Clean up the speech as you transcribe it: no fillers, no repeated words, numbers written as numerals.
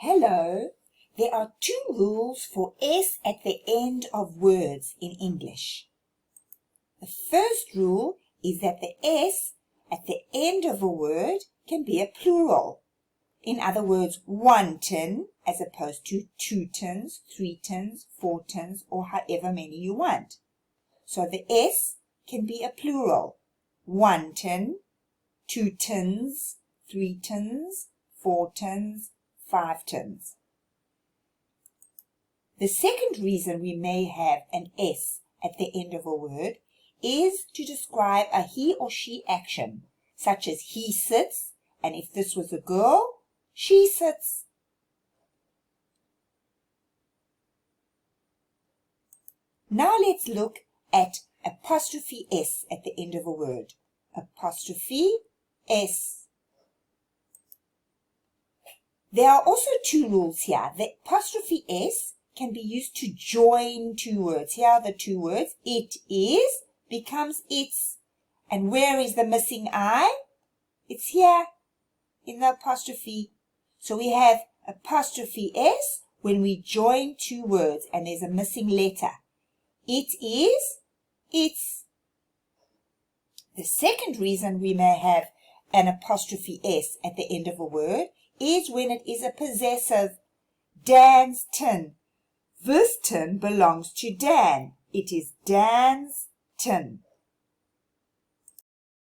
Hello. There are two rules for S at the end of words in English. The first rule is that the S at the end of a word can be a plural. In other words, one tin as opposed to two tins, three tins, four tins, or however many you want. So the S can be a plural. One tin, two tins, three tins, four tins, 5 tins. The second reason we may have an S at the end of a word is to describe a he or she action, such as he sits, and if this was a girl, she sits. Now let's look at apostrophe S at the end of a word. Apostrophe S. There are also two rules here. The apostrophe S can be used to join two words. Here are the two words. It is becomes its. And where is the missing I? It's here in the apostrophe. So we have apostrophe S when we join two words and there's a missing letter. It is, its. The second reason we may have an apostrophe S at the end of a word is when it is a possessive. Dan's tin. This tin belongs to Dan. It is Dan's tin.